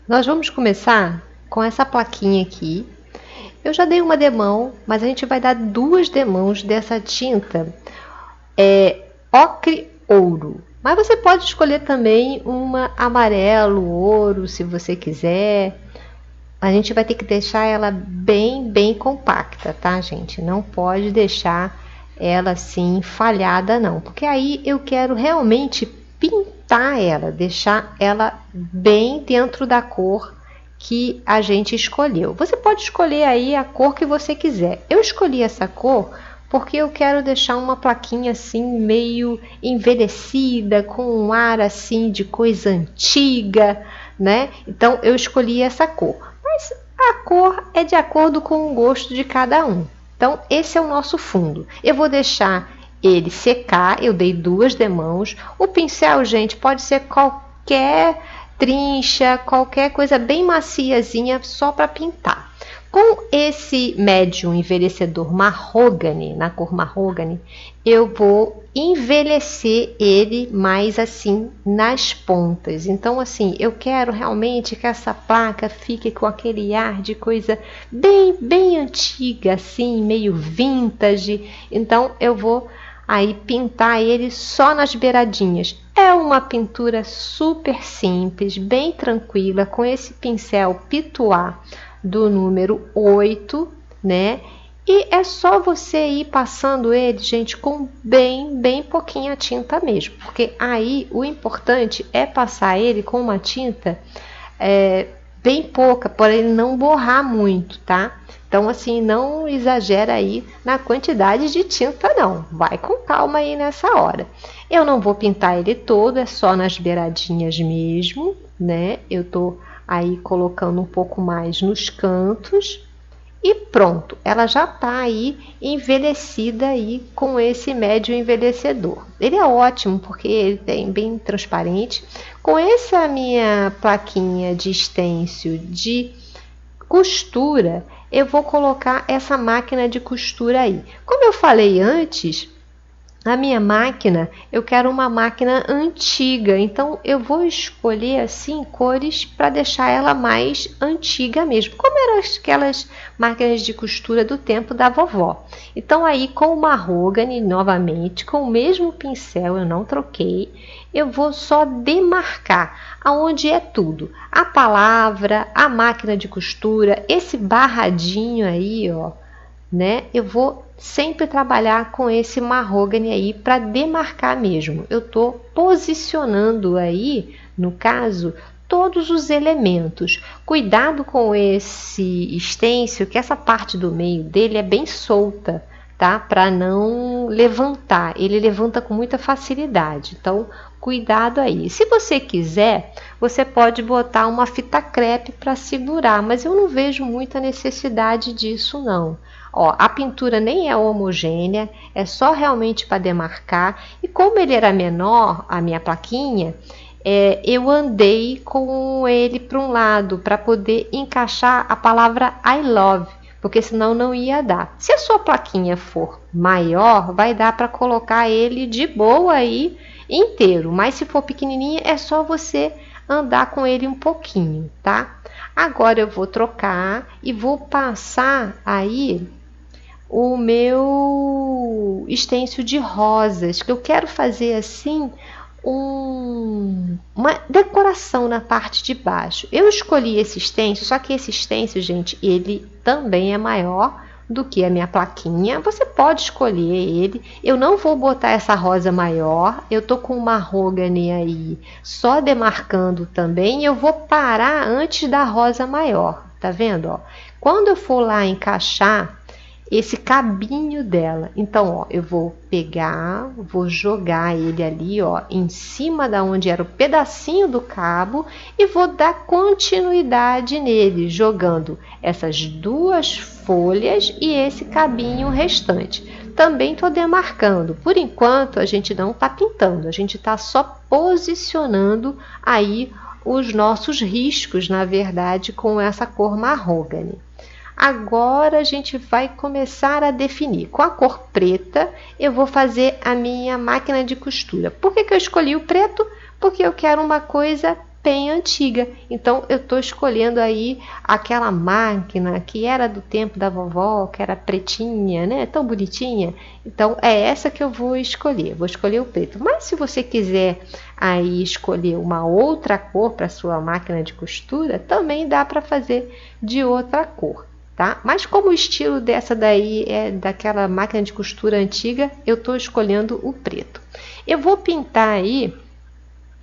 Nós vamos começar com essa plaquinha aqui. Eu já dei uma demão, mas a gente vai dar 2 demãos dessa tinta ocre ouro. Mas você pode escolher também uma amarelo ouro, se você quiser. A gente vai ter que deixar ela bem compacta, tá, gente? Não pode deixar ela assim falhada, não. Porque aí eu quero realmente pintar ela, deixar ela bem dentro da cor que a gente escolheu. Você pode escolher aí a cor que você quiser. Eu escolhi essa cor porque eu quero deixar uma plaquinha assim meio envelhecida, com um ar assim de coisa antiga, né? Então eu escolhi essa cor. Mas a cor é de acordo com o gosto de cada um. Então esse é o nosso fundo. Eu vou deixar ele secar, eu dei 2 demãos. O pincel, gente, pode ser qualquer trincha, qualquer coisa bem maciazinha só para pintar. Com esse médium envelhecedor marrogane, na cor marrogane, eu vou envelhecer ele mais assim nas pontas. Então assim, eu quero realmente que essa placa fique com aquele ar de coisa bem antiga, assim, meio vintage. Então eu vou aí pintar ele só nas beiradinhas. É uma pintura super simples, bem tranquila, com esse pincel Pituá do número 8, né? E é só você ir passando ele, gente, com bem pouquinha tinta mesmo. Porque aí o importante é passar ele com uma tinta bem pouca, para ele não borrar muito, tá? Então, assim, não exagera aí na quantidade de tinta, não. Vai com calma aí nessa hora. Eu não vou pintar ele todo, é só nas beiradinhas mesmo, né? Eu tô aí colocando um pouco mais nos cantos. E pronto, ela já está aí envelhecida aí com esse médio envelhecedor. Ele é ótimo porque ele tem bem transparente. Com essa minha plaquinha de stencil de costura, eu vou colocar essa máquina de costura aí. Como eu falei antes, a minha máquina, eu quero uma máquina antiga, então eu vou escolher assim cores para deixar ela mais antiga mesmo, como eram aquelas máquinas de costura do tempo da vovó. Então aí com o marrogane, novamente, com o mesmo pincel, eu não troquei, eu vou só demarcar aonde é tudo, a palavra, a máquina de costura, esse barradinho aí, ó, né? Eu vou sempre trabalhar com esse marrogane aí para demarcar mesmo. Eu estou posicionando aí, no caso, todos os elementos. Cuidado com esse stencil, que essa parte do meio dele é bem solta, tá? Para não levantar. Ele levanta com muita facilidade. Então, cuidado aí. Se você quiser, você pode botar uma fita crepe para segurar, mas eu não vejo muita necessidade disso não. Ó, a pintura nem é homogênea, é só realmente para demarcar. E como ele era menor, a minha plaquinha, eu andei com ele para um lado para poder encaixar a palavra I love, porque senão não ia dar. Se a sua plaquinha for maior, vai dar para colocar ele de boa aí inteiro, mas se for pequenininha é só você andar com ele um pouquinho, tá? Agora eu vou trocar e vou passar aí o meu stencil de rosas, que eu quero fazer assim uma decoração na parte de baixo. Eu escolhi esse stencil, só que esse stencil, gente, ele também é maior do que a minha plaquinha. Você pode escolher ele. Eu não vou botar essa rosa maior. Eu tô com uma marrogane aí só demarcando também. Eu vou parar antes da rosa maior. Tá vendo, ó? Quando eu for lá encaixar esse cabinho dela, então, ó, eu vou pegar, vou jogar ele ali, ó, em cima da onde era o pedacinho do cabo e vou dar continuidade nele, jogando essas 2 folhas e esse cabinho restante. Também tô demarcando. Por enquanto, a gente não tá pintando, a gente tá só posicionando aí os nossos riscos, na verdade, com essa cor marrogane. Agora a gente vai começar a definir. Com a cor preta, eu vou fazer a minha máquina de costura. Por que eu escolhi o preto? Porque eu quero uma coisa bem antiga. Então eu estou escolhendo aí aquela máquina que era do tempo da vovó, que era pretinha, né? Tão bonitinha. Então é essa que eu vou escolher. Vou escolher o preto. Mas se você quiser aí escolher uma outra cor para sua máquina de costura, também dá para fazer de outra cor. Tá? Mas como o estilo dessa daí é daquela máquina de costura antiga, eu estou escolhendo o preto. Eu vou pintar aí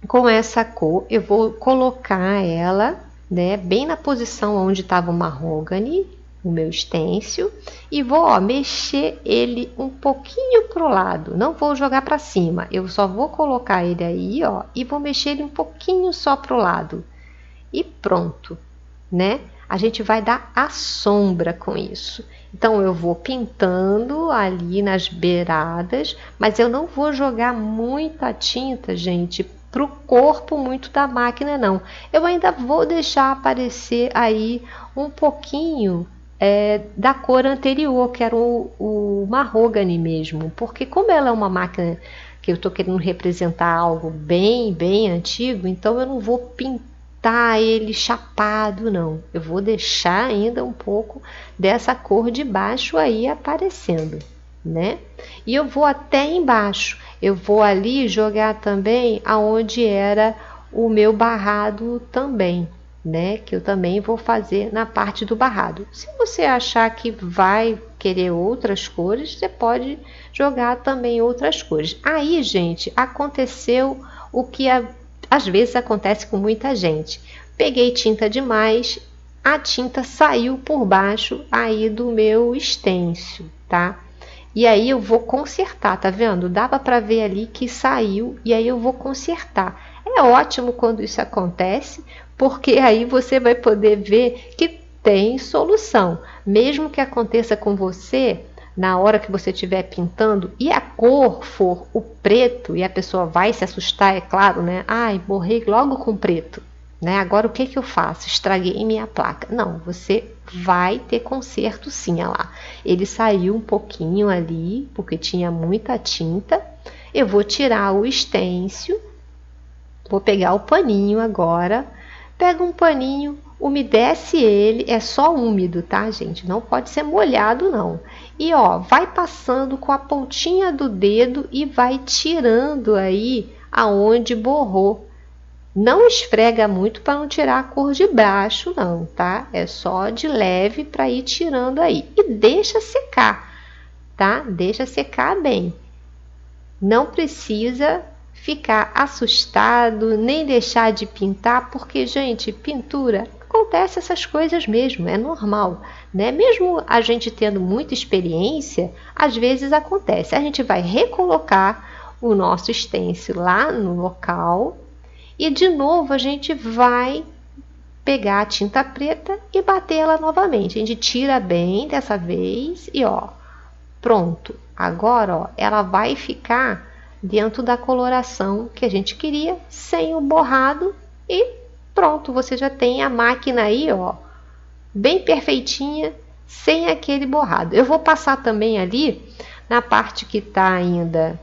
com essa cor, eu vou colocar ela, né, bem na posição onde estava o mahogany, o meu stencil, e vou mexer ele um pouquinho pro lado, não vou jogar para cima, eu só vou colocar ele aí, e vou mexer ele um pouquinho só pro lado. E pronto, né? A gente vai dar a sombra com isso. Então eu vou pintando ali nas beiradas, mas eu não vou jogar muita tinta, gente, para o corpo muito da máquina, não. Eu ainda vou deixar aparecer aí um pouquinho da cor anterior, que era o mahogany mesmo, porque como ela é uma máquina que eu estou querendo representar algo bem, bem antigo, então eu não vou pintar ele chapado, não. Eu vou deixar ainda um pouco dessa cor de baixo aí aparecendo, né? E eu vou até embaixo. Eu vou ali jogar também aonde era o meu barrado também, né? Que eu também vou fazer na parte do barrado. Se você achar que vai querer outras cores, você pode jogar também outras cores. Aí, gente, aconteceu o que às vezes acontece com muita gente. Peguei tinta demais, a tinta saiu por baixo aí do meu stencil, tá? E aí eu vou consertar, tá vendo? Dava para ver ali que saiu e aí eu vou consertar. É ótimo quando isso acontece, porque aí você vai poder ver que tem solução. Mesmo que aconteça com você, na hora que você estiver pintando e a cor for o preto e a pessoa vai se assustar, é claro, né? Ai, borrei logo com preto, né? Agora o que eu faço? Estraguei minha placa. Não, você vai ter conserto sim, olha lá. Ele saiu um pouquinho ali, porque tinha muita tinta. Eu vou tirar o stencil, vou pegar o paninho agora. Pega um paninho, umedece ele, é só úmido, tá, gente? Não pode ser molhado, não. E, vai passando com a pontinha do dedo e vai tirando aí aonde borrou. Não esfrega muito para não tirar a cor de baixo, não, tá? É só de leve para ir tirando aí. E deixa secar, tá? Deixa secar bem. Não precisa ficar assustado, nem deixar de pintar, porque, gente, pintura, acontece essas coisas mesmo, é normal, né? Mesmo a gente tendo muita experiência, às vezes acontece. A gente vai recolocar o nosso stencil lá no local e de novo a gente vai pegar a tinta preta e bater ela novamente. A gente tira bem dessa vez e pronto. Agora ela vai ficar dentro da coloração que a gente queria, sem o borrado e pronto. Você já tem a máquina aí, bem perfeitinha, sem aquele borrado. Eu vou passar também ali na parte que está ainda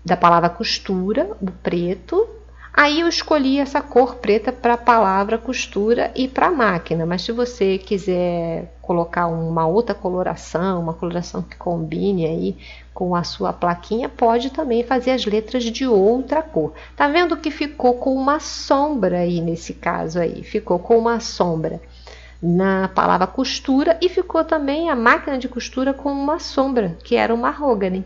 da palavra costura, o preto. Aí eu escolhi essa cor preta para a palavra costura e para a máquina, mas se você quiser colocar uma outra coloração, uma coloração que combine aí com a sua plaquinha, pode também fazer as letras de outra cor. Tá vendo que ficou com uma sombra aí nesse caso aí? Ficou com uma sombra na palavra costura e ficou também a máquina de costura com uma sombra, que era o mahogany.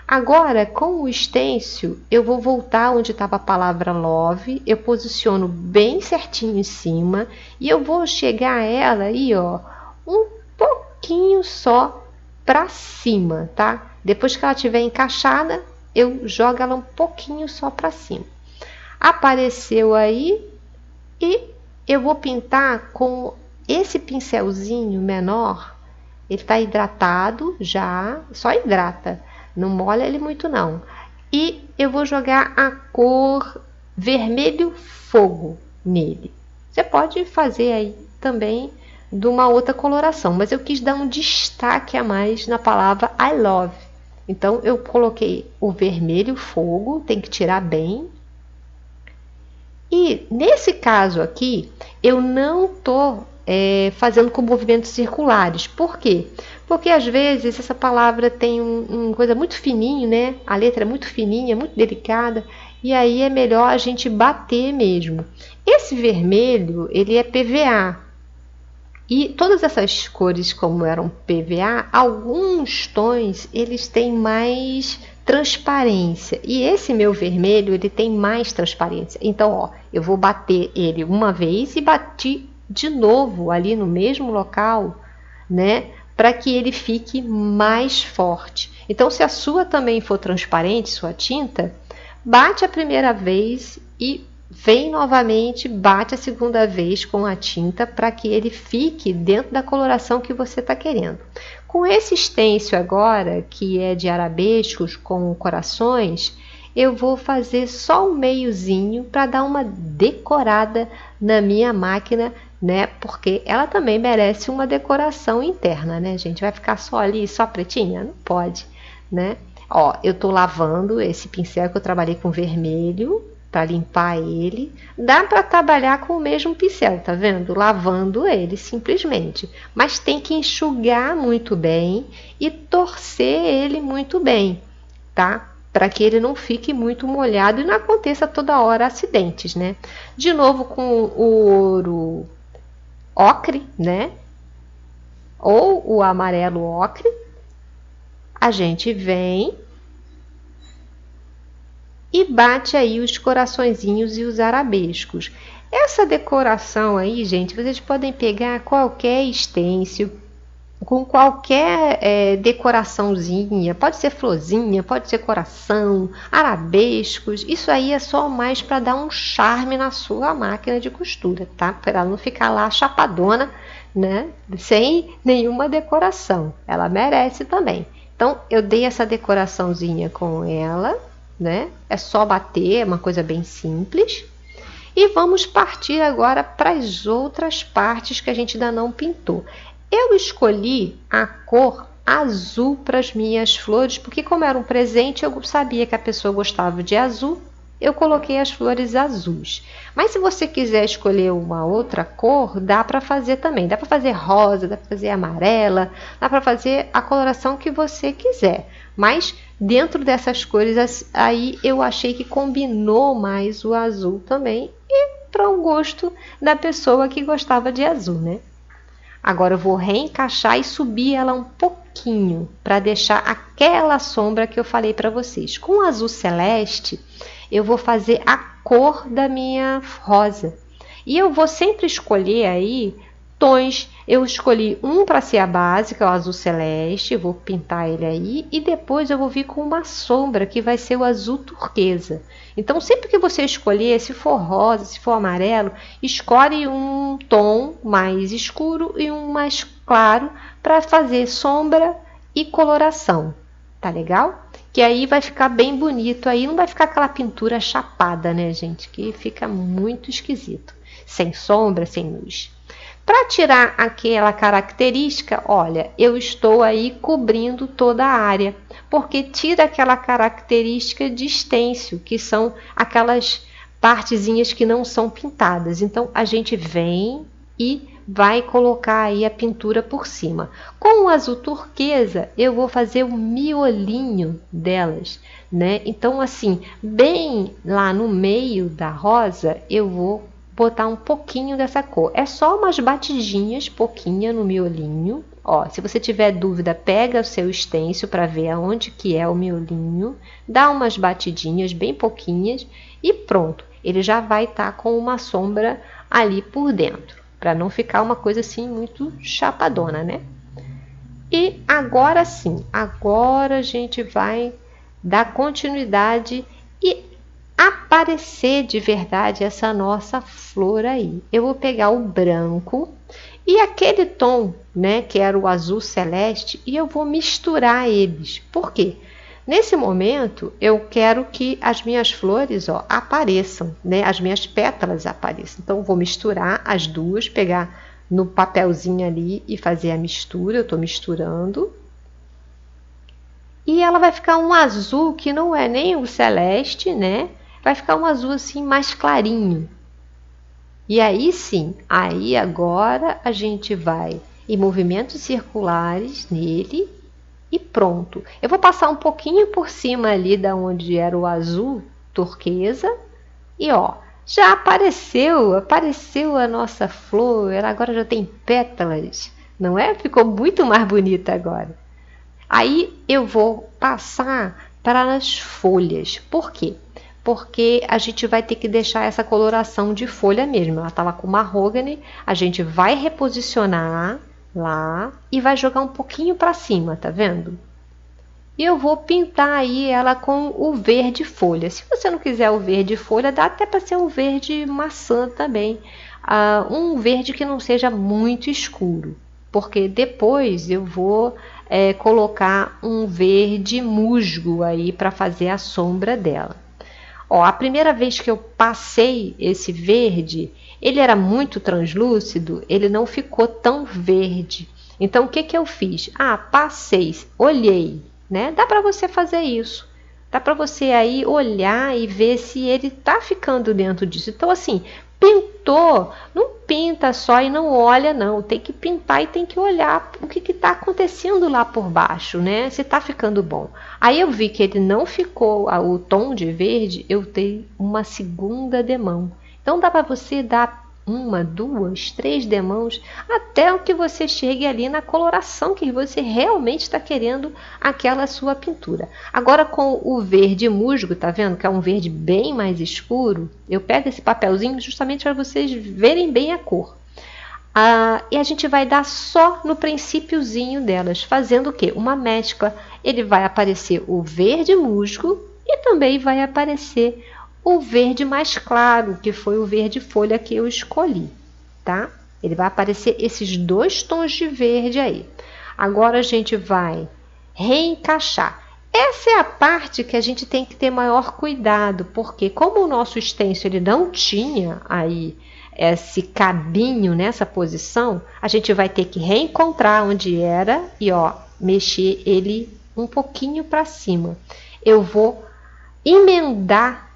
Agora, com o stencil, eu vou voltar onde estava a palavra love, eu posiciono bem certinho em cima e eu vou chegar a ela aí, um pouquinho só para cima, tá? Depois que ela estiver encaixada, eu jogo ela um pouquinho só para cima. Apareceu aí e eu vou pintar com esse pincelzinho menor, ele está hidratado já, só hidrata. Não molha ele muito não. E eu vou jogar a cor vermelho fogo nele. Você pode fazer aí também de uma outra coloração, mas eu quis dar um destaque a mais na palavra I love. Então eu coloquei o vermelho fogo, tem que tirar bem. E nesse caso aqui, eu não estou fazendo com movimentos circulares. Por quê? Porque às vezes essa palavra tem uma coisa muito fininho, né? A letra é muito fininha, muito delicada, e aí é melhor a gente bater mesmo. Esse vermelho, ele é PVA. E todas essas cores, como eram PVA, alguns tons eles têm mais transparência. E esse meu vermelho, ele tem mais transparência. Então, ó, eu vou bater ele uma vez e bati de novo ali no mesmo local, né? Para que ele fique mais forte. Então, se a sua também for transparente, sua tinta, bate a primeira vez e vem novamente, bate a segunda vez com a tinta para que ele fique dentro da coloração que você está querendo. Com esse stencil agora, que é de arabescos com corações, eu vou fazer só um meiozinho para dar uma decorada na minha máquina, né? Porque ela também merece uma decoração interna, né, gente? Vai ficar só ali, só pretinha? Não pode, né? Ó, eu tô lavando esse pincel que eu trabalhei com vermelho para limpar ele. Dá para trabalhar com o mesmo pincel, tá vendo? Lavando ele simplesmente. Mas tem que enxugar muito bem e torcer ele muito bem, tá? Para que ele não fique muito molhado e não aconteça toda hora acidentes, né? De novo com o ouro ocre, né? Ou o amarelo ocre. A gente vem e bate aí os coraçõezinhos e os arabescos. Essa decoração aí, gente, vocês podem pegar qualquer stencil, com qualquer decoraçãozinha, pode ser florzinha, pode ser coração, arabescos, isso aí é só mais para dar um charme na sua máquina de costura, tá? Para ela não ficar lá chapadona, né? Sem nenhuma decoração, ela merece também. Então, eu dei essa decoraçãozinha com ela, né? É só bater, é uma coisa bem simples. E vamos partir agora para as outras partes que a gente ainda não pintou. Eu escolhi a cor azul para as minhas flores, porque como era um presente, eu sabia que a pessoa gostava de azul, eu coloquei as flores azuis. Mas se você quiser escolher uma outra cor, dá para fazer também. Dá para fazer rosa, dá para fazer amarela, dá para fazer a coloração que você quiser. Mas dentro dessas cores aí eu achei que combinou mais o azul também e para o gosto da pessoa que gostava de azul, né? Agora eu vou reencaixar e subir ela um pouquinho para deixar aquela sombra que eu falei para vocês. Com o azul celeste, eu vou fazer a cor da minha rosa. E eu vou sempre escolher aí tons. Eu escolhi um para ser a base, que é o azul celeste, vou pintar ele aí, e depois eu vou vir com uma sombra, que vai ser o azul turquesa. Então, sempre que você escolher, se for rosa, se for amarelo, escolhe um tom mais escuro e um mais claro para fazer sombra e coloração. Tá legal? Que aí vai ficar bem bonito, aí não vai ficar aquela pintura chapada, né, gente? Que fica muito esquisito. Sem sombra, sem luz. Para tirar aquela característica, olha, eu estou aí cobrindo toda a área, porque tira aquela característica de stencil, que são aquelas partezinhas que não são pintadas. Então, a gente vem e vai colocar aí a pintura por cima. Com o azul turquesa, eu vou fazer o miolinho delas, né? Então, assim, bem lá no meio da rosa, eu vou botar um pouquinho dessa cor. É só umas batidinhas, pouquinha no miolinho. Ó, se você tiver dúvida, pega o seu stencil para ver aonde que é o miolinho, dá umas batidinhas bem pouquinhas e pronto. Ele já vai estar com uma sombra ali por dentro, para não ficar uma coisa assim muito chapadona, né? E agora sim, agora a gente vai dar continuidade e aparecer de verdade essa nossa flor aí. Eu vou pegar o branco e aquele tom, né, que era o azul celeste, e eu vou misturar eles. Por quê? Nesse momento, eu quero que as minhas flores, ó, apareçam, né, as minhas pétalas apareçam. Então, eu vou misturar as duas, pegar no papelzinho ali e fazer a mistura. Eu estou misturando. E ela vai ficar um azul que não é nem o celeste, né? Vai ficar um azul assim mais clarinho, E aí sim, aí agora a gente vai em movimentos circulares nele e pronto. Eu vou passar um pouquinho por cima ali da onde era o azul turquesa e ó, já apareceu a nossa flor, ela agora já tem pétalas, não é? Ficou muito mais bonita agora. Aí eu vou passar para as folhas. Por quê? Porque a gente vai ter que deixar essa coloração de folha mesmo. Ela estava com mahogany, a gente vai reposicionar lá e vai jogar um pouquinho para cima, tá vendo? E eu vou pintar aí ela com o verde folha. Se você não quiser o verde folha, dá até para ser um verde maçã também. Um verde que não seja muito escuro, porque depois eu vou colocar um verde musgo aí para fazer a sombra dela. Ó, a primeira vez que eu passei esse verde, ele era muito translúcido, ele não ficou tão verde. Então, o que que eu fiz? Passei, olhei, né? Dá para você fazer isso. Dá para você aí olhar e ver se ele tá ficando dentro disso. Então, assim, pintou, não pinta só e não olha, não. Tem que pintar e tem que olhar o que está acontecendo lá por baixo, né? Se está ficando bom. Aí eu vi que ele não ficou o tom de verde, eu dei uma segunda demão. Então dá para você dar uma, duas, três demãos até o que você chegue ali na coloração que você realmente está querendo aquela sua pintura. Agora com o verde musgo, tá vendo que é um verde bem mais escuro, eu pego esse papelzinho justamente para vocês verem bem a cor. E a gente vai dar só no princípiozinho delas, fazendo o quê? Uma mescla. Ele vai aparecer o verde musgo e também vai aparecer o verde mais claro, que foi o verde folha que eu escolhi, tá? Ele vai aparecer esses dois tons de verde aí. Agora a gente vai reencaixar. Essa é a parte que a gente tem que ter maior cuidado, porque como o nosso stencil ele não tinha aí esse cabinho nessa posição, a gente vai ter que reencontrar onde era e ó, mexer ele um pouquinho para cima. Eu vou emendar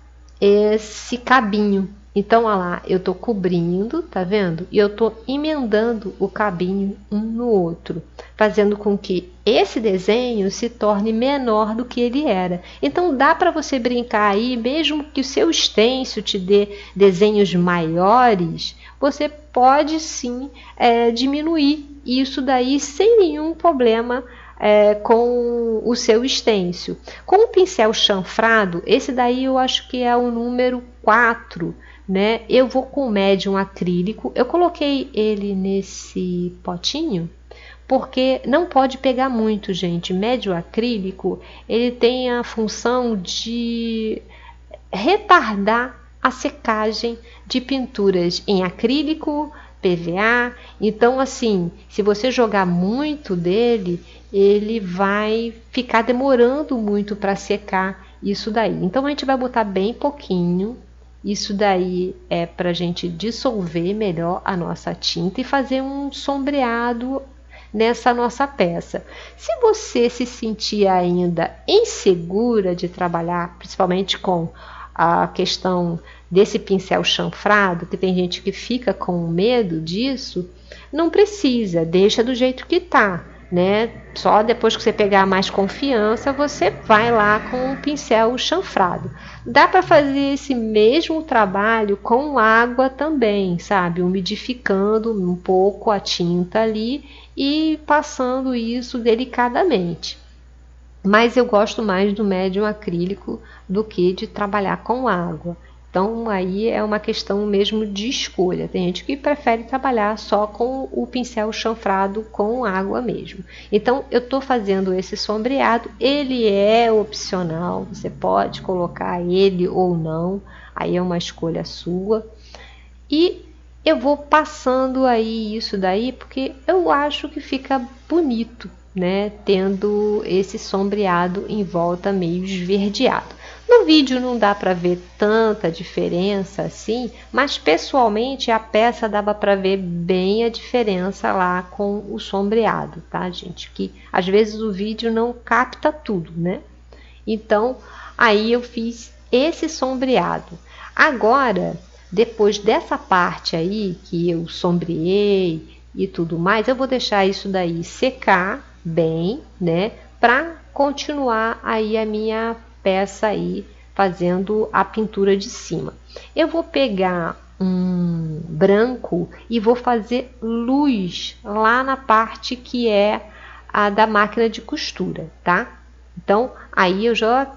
esse cabinho. Então, olha lá, eu tô cobrindo, tá vendo? E eu tô emendando o cabinho um no outro, fazendo com que esse desenho se torne menor do que ele era. Então, dá para você brincar aí, mesmo que o seu stencil te dê desenhos maiores, você pode sim diminuir isso daí sem nenhum problema com o seu stencil. Com o pincel chanfrado, esse daí eu acho que é o número 4, né? Eu vou com médium acrílico. Eu coloquei ele nesse potinho porque não pode pegar muito, gente. Médio acrílico, ele tem a função de retardar a secagem de pinturas em acrílico, PVA. Então, assim, se você jogar muito dele, ele vai ficar demorando muito para secar isso daí. Então, a gente vai botar bem pouquinho. Isso daí é para a gente dissolver melhor a nossa tinta e fazer um sombreado nessa nossa peça. Se você se sentir ainda insegura de trabalhar, principalmente com a questão desse pincel chanfrado, que tem gente que fica com medo disso, não precisa, deixa do jeito que tá, né? Só depois que você pegar mais confiança, você vai lá com o pincel chanfrado. Dá para fazer esse mesmo trabalho com água também, sabe? Umidificando um pouco a tinta ali e passando isso delicadamente. Mas eu gosto mais do médium acrílico do que de trabalhar com água. Então aí é uma questão mesmo de escolha. Tem gente que prefere trabalhar só com o pincel chanfrado com água mesmo. Então eu estou fazendo esse sombreado, ele é opcional, você pode colocar ele ou não, aí é uma escolha sua. E eu vou passando aí isso daí porque eu acho que fica bonito, né? Tendo esse sombreado em volta meio esverdeado. No vídeo não dá para ver tanta diferença assim, mas pessoalmente a peça dava para ver bem a diferença lá com o sombreado, tá, gente? Que às vezes o vídeo não capta tudo, né? Então, aí eu fiz esse sombreado. Agora, Depois dessa parte aí que eu sombreei e tudo mais, eu vou deixar isso daí secar bem, né? Para continuar aí a minha peça aí fazendo a pintura de cima. Eu vou pegar um branco e vou fazer luz lá na parte que é a da máquina de costura, tá? Então, aí eu já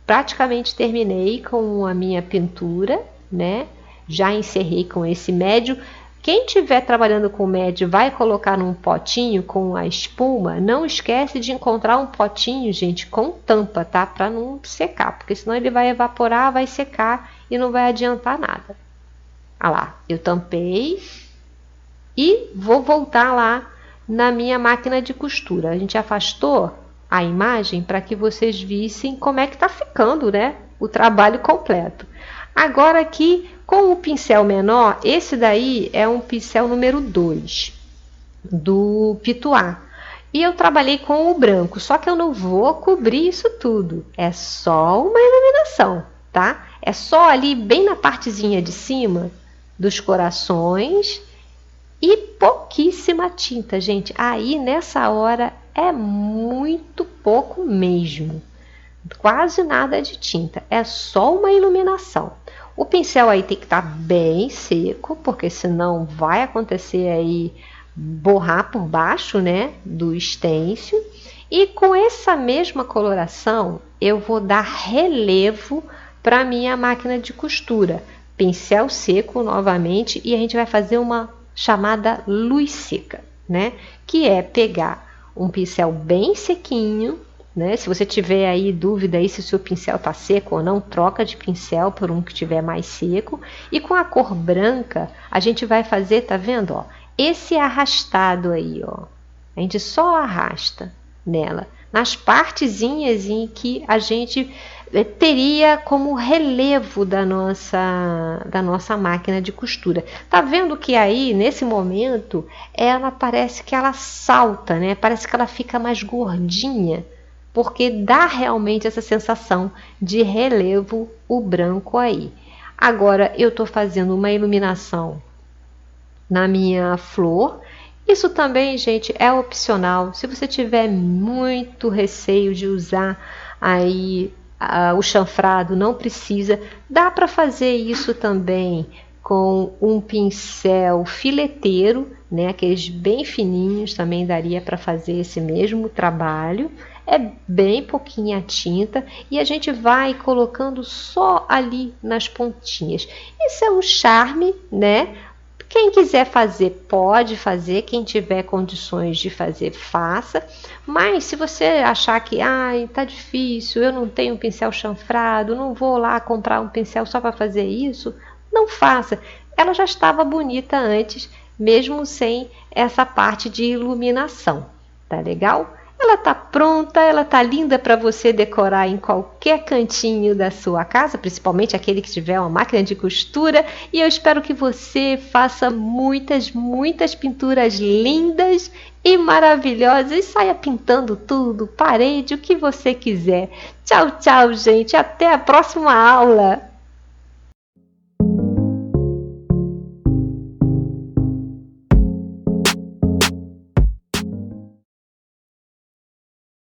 praticamente terminei com a minha pintura, né? Já encerrei com esse médio. Quem estiver trabalhando com médio vai colocar num potinho com a espuma. Não esquece de encontrar um potinho, gente, com tampa, tá? Para não secar, porque senão ele vai evaporar, vai secar e não vai adiantar nada. Ah lá, eu tampei e vou voltar lá na minha máquina de costura. A gente afastou a imagem para que vocês vissem como é que tá ficando, né? O trabalho completo. Agora aqui, com o pincel menor, esse daí é um pincel número 2 do Pituá. E eu trabalhei com o branco, só que eu não vou cobrir isso tudo. É só uma iluminação, tá? É só ali bem na partezinha de cima dos corações e pouquíssima tinta, gente. Aí nessa hora é muito pouco mesmo. Quase nada de tinta, é só uma iluminação. O pincel aí tem que estar bem seco, porque senão vai acontecer aí borrar por baixo, né, do stencil. E com essa mesma coloração, eu vou dar relevo para minha máquina de costura. Pincel seco novamente e a gente vai fazer uma chamada luz seca, né? Que é pegar um pincel bem sequinho, né? Se você tiver aí dúvida aí se o seu pincel está seco ou não, troca de pincel por um que estiver mais seco. E com a cor branca, a gente vai fazer, tá vendo? Ó, esse arrastado aí, ó. A gente só arrasta nela, nas partezinhas em que a gente teria como relevo da nossa máquina de costura. Tá vendo que aí, nesse momento, ela parece que ela salta, né? Parece que ela fica mais gordinha, porque dá realmente essa sensação de relevo o branco aí. Agora eu estou fazendo uma iluminação na minha flor. Isso também, gente, é opcional. Se você tiver muito receio de usar aí o chanfrado, não precisa. Dá para fazer isso também com um pincel fileteiro, né? Aqueles bem fininhos também daria para fazer esse mesmo trabalho. É bem pouquinha tinta e a gente vai colocando só ali nas pontinhas. Isso é um charme, né? Quem quiser fazer, pode fazer. Quem tiver condições de fazer, faça. Mas se você achar que tá difícil, eu não tenho um pincel chanfrado, não vou lá comprar um pincel só para fazer isso, não faça. Ela já estava bonita antes, mesmo sem essa parte de iluminação. Tá legal? Ela tá pronta, ela tá linda para você decorar em qualquer cantinho da sua casa, principalmente aquele que tiver uma máquina de costura. E eu espero que você faça muitas, muitas pinturas lindas e maravilhosas e saia pintando tudo, parede, o que você quiser. Tchau, tchau, gente. Até a próxima aula.